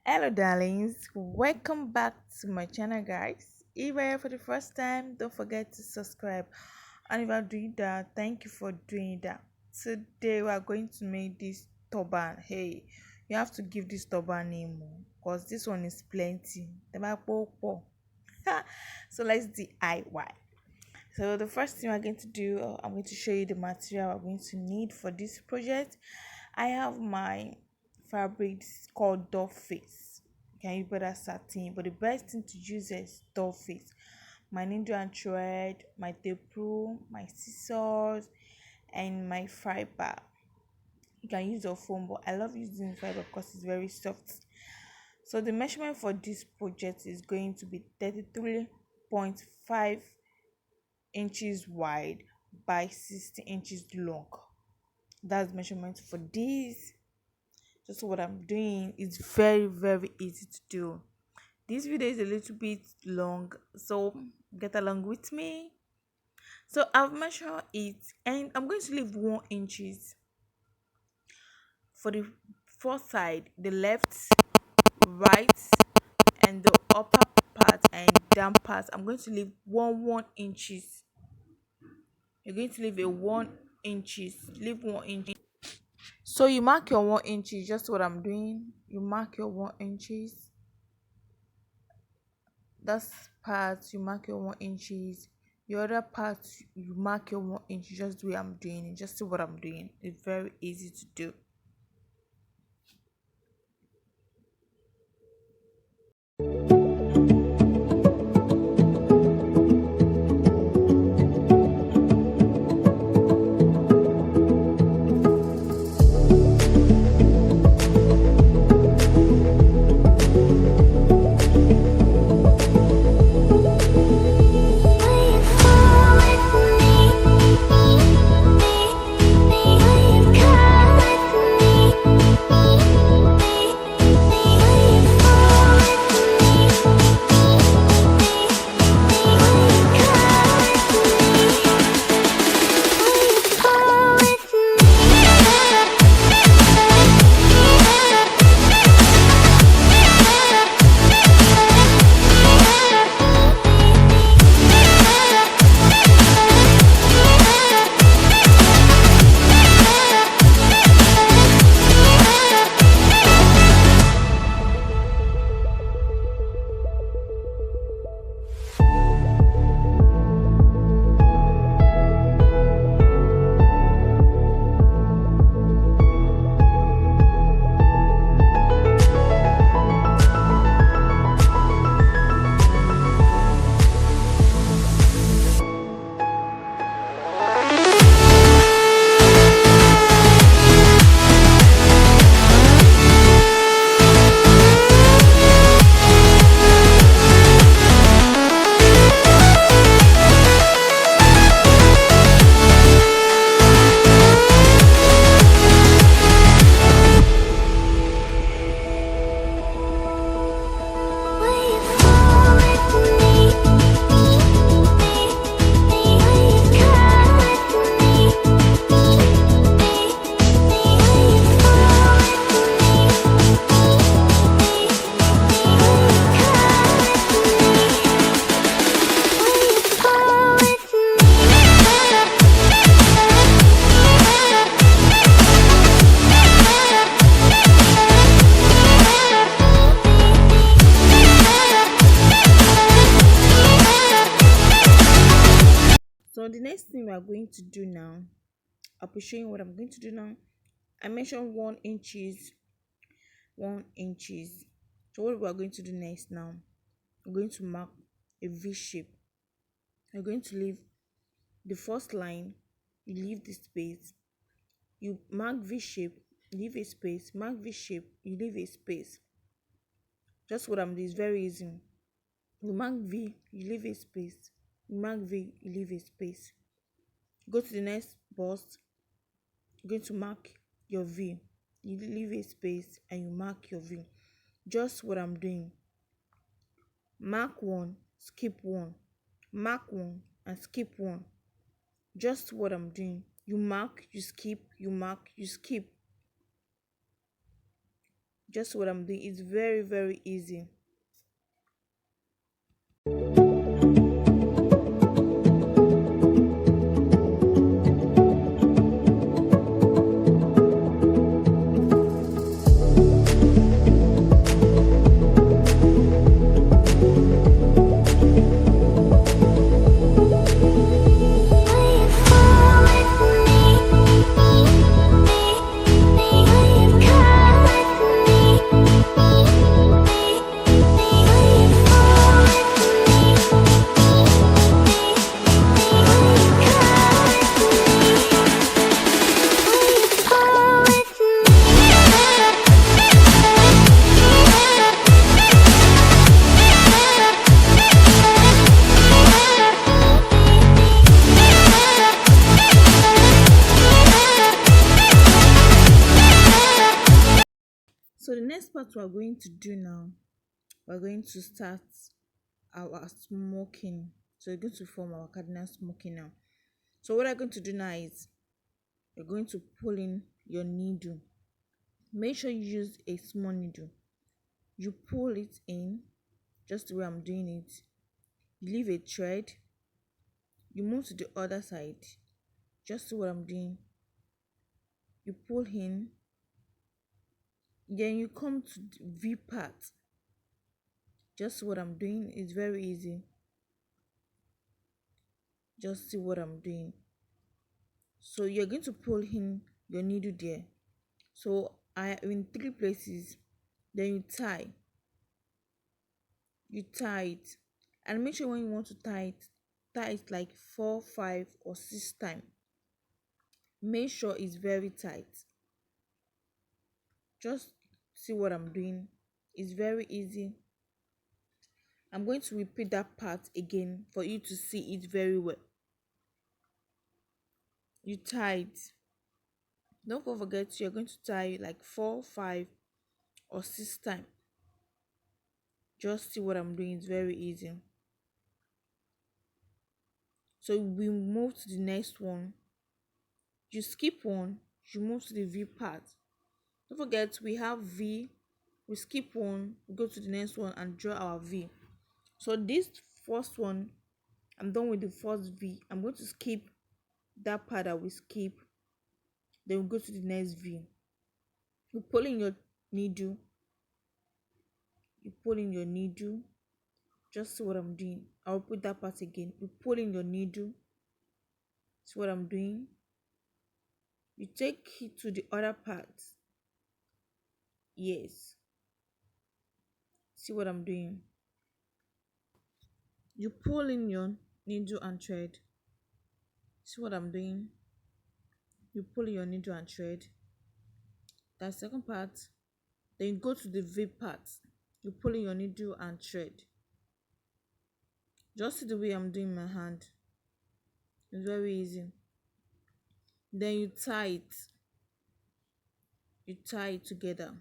Hello, darlings. Welcome back to my channel, guys. If you're here for the first time, don't forget to subscribe. And if you're doing that, thank you for doing that. Today, we are going to make this turban. Hey, you have to give this turban name because this one is plenty. So let's DIY. So the first thing we're going to do, I'm going to show you the material we're going to need for this project. I have my fabric called doll face. You can use better satin, but the best thing to use is doll face. My needle and thread, my tape rule, my scissors, and my fiber. You can use your foam, but I love using fiber because it's very soft. So the measurement for this project is going to be 33.5 inches wide by 60 inches long. That's measurement for this. Just what I'm doing is very easy to do. This video is a little bit long, so get along with me. So I've measured it, and I'm going to leave 1 inches for the first side, the left, right, and the upper part and down part. I'm going to leave 1 inches. You're going to leave a 1 inches. Leave 1 inch. So you mark your 1 inches. Just what I'm doing. You mark your 1 inches. That's part you mark your 1 inches. The other part you mark your 1 inch. Just the way I'm doing it. Just see what I'm doing. It's very easy to do. So the next thing we are going to do now, I'll be showing what I'm going to do now. I mentioned 1 inches, 1 inches. So what we are going to do next now, we're going to mark a V shape. You're going to leave the first line, you leave the space, you mark V shape, leave a space, mark V shape, you leave a space. Just what I'm doing is very easy. You mark V, you leave a space, you mark V, you leave a space. Go to the next bust, you're going to mark your V, you leave a space and you mark your V. Just what I'm doing. Mark one, skip one, mark one and skip one. Just what I'm doing. You mark, you skip, you mark, you skip. Just what I'm doing. It's very, very easy. So the next part we're going to do now, we're going to start our smoking. So we're going to form our cardinal smoking now. So what I'm going to do now is you're going to pull in your needle. Make sure you use a small needle. You pull it in just the way I'm doing it. You leave a thread. You move to the other side. Just what I'm doing. You pull in. Then you come to the V part. Just what I'm doing. It's very easy. Just see what I'm doing. So you're going to pull in your needle there. So I in 3 places. Then you tie it, and make sure when you want to tie it like 4, 5 or 6 times. Make sure it's very tight. Just see what I'm doing. It's very easy. I'm going to repeat that part again for you to see it very well. You tie it. Don't forget you're going to tie like 4, 5 or 6 times. Just see what I'm doing. It's very easy. So we move to the next one. You skip one, you move to the V part. Don't forget we have V. We skip one, we go to the next one and draw our V. So this first one, I'm done with the first V. I'm going to skip that part that we skip. Then we go to the next V. You pull in your needle. You pull in your needle. Just see what I'm doing. I'll put that part again. You pull in your needle. See what I'm doing. You take it to the other part. Yes. See what I'm doing. You pull in your needle and thread. See what I'm doing. You pull in your needle and thread. That second part. Then you go to the V part. You pull in your needle and thread. Just see the way I'm doing my hand. It's very easy. Then you tie it. You tie it together.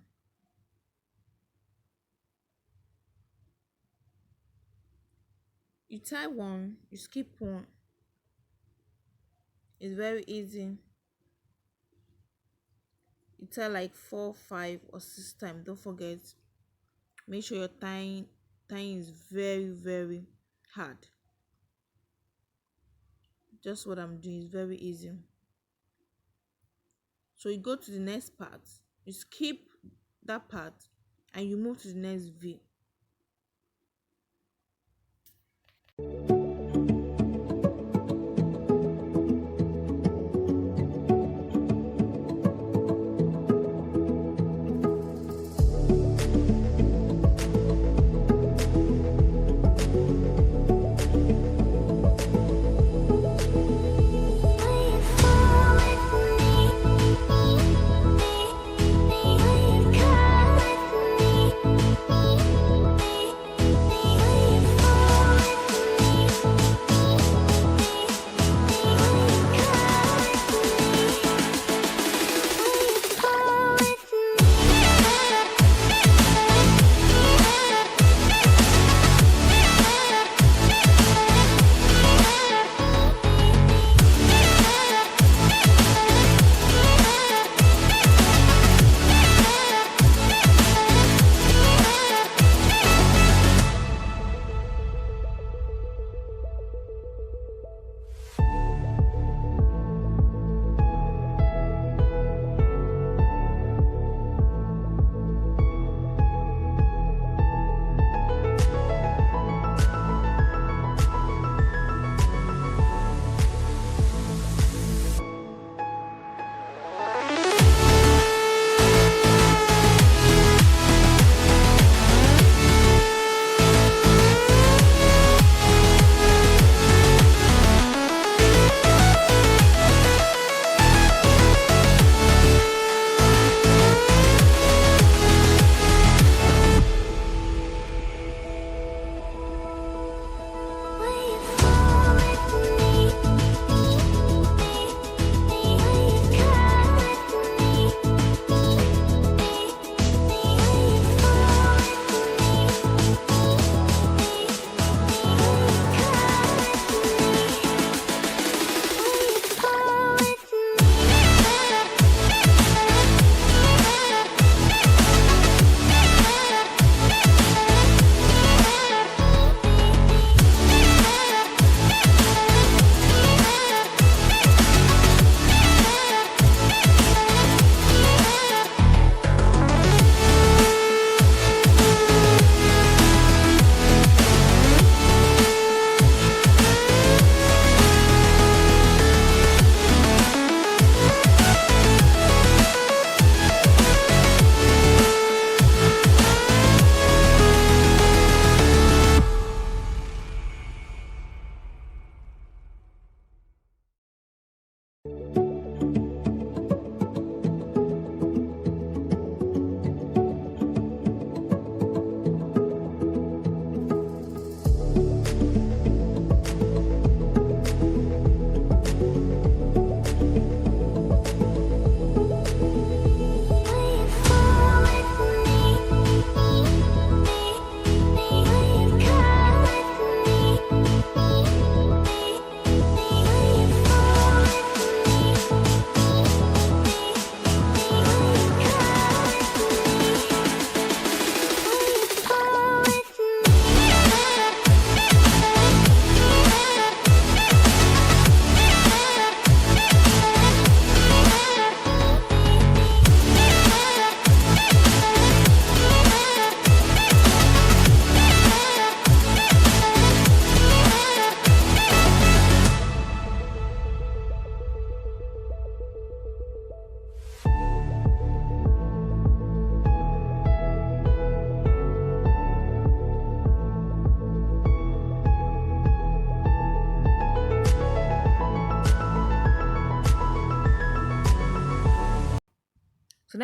You tie one, you skip one. It's very easy. You tie like 4, 5 or 6 times. Don't forget. Make sure your tying is very, very hard. Just what I'm doing is very easy. So you go to the next part. You skip that part and you move to the next V.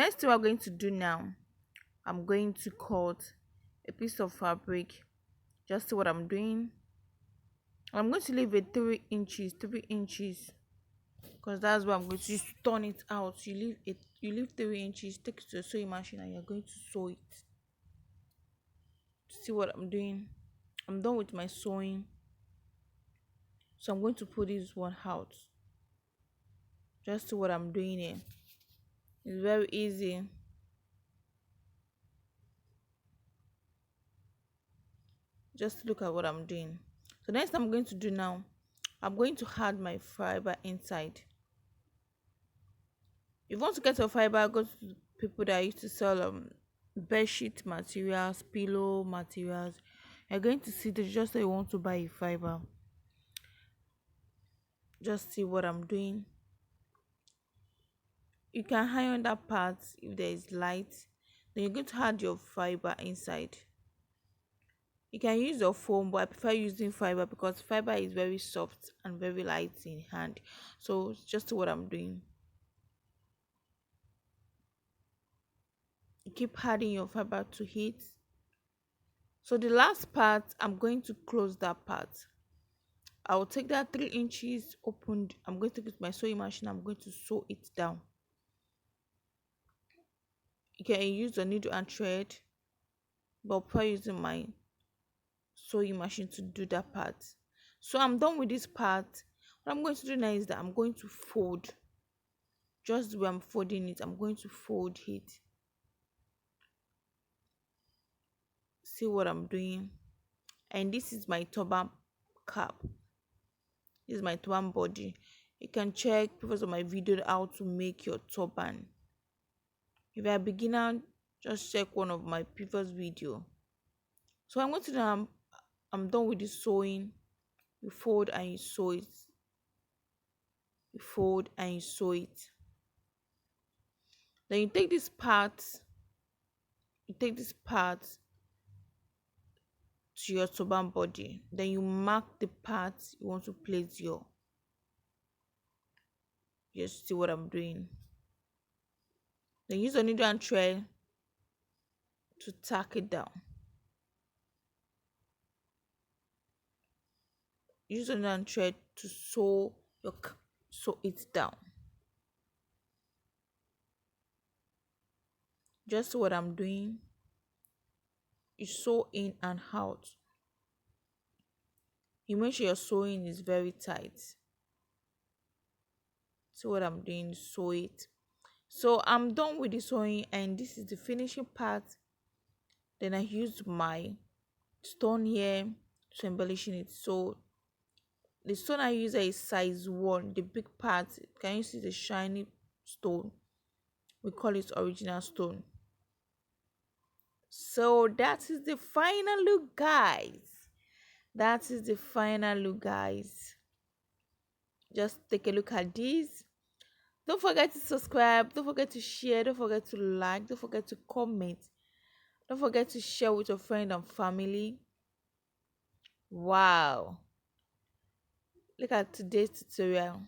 next thing we're going to do now, I'm going to cut a piece of fabric. Just see what I'm doing. I'm going to leave it 3 inches, 3 inches, because that's what I'm going to use to turn it out. You leave 3 inches, take it to a sewing machine, and you're going to sew it. See what I'm doing? I'm done with my sewing, so I'm going to put this one out. Just see what I'm doing here. It's very easy. Just look at what I'm doing. So next I'm going to do now, I'm going to add my fiber inside. If you want to get your fiber, go to people that used to sell bed sheet materials, pillow materials. You're going to see this. Just say you want to buy a fiber. Just see what I'm doing. You can iron that part if there is light. Then you're going to add your fiber inside. You can use your foam, but I prefer using fiber because fiber is very soft and very light in hand. So just what I'm doing. You keep adding your fiber to it. So the last part, I'm going to close that part. I will take that 3 inches opened. I'm going to get my sewing machine. I'm going to sew it down. You can use a needle and thread, but I'll prefer using my sewing machine to do that part. So I'm done with this part. What I'm going to do now is that I'm going to fold. Just where I'm folding it, I'm going to fold it. See what I'm doing? And this is my turban cap. This is my turban body. You can check previous of my video how to make your turban. If you're a beginner, just check one of my previous video. So I'm going to now, I'm done with the sewing. You fold and you sew it. You fold and you sew it. Then you take this part. You take this part to your turban body. Then you mark the part you want to place your. Just see what I'm doing. Then use a needle and thread to tack it down. Use a needle and thread to sew it down. Just what I'm doing. You sew in and out. You make sure your sewing is very tight. See what I'm doing? Sew it. So I'm done with the sewing, and this is the finishing part. Then I used my stone here to embellishing it. So the stone I use is size 1, the big part. Can you see the shiny stone? We call it original stone. So that is the final look, guys. That is the final look, guys. Just take a look at this. Don't forget to subscribe. Don't forget to share. Don't forget to like. Don't forget to comment. Don't forget to share with your friend and family. Wow. Look at today's tutorial.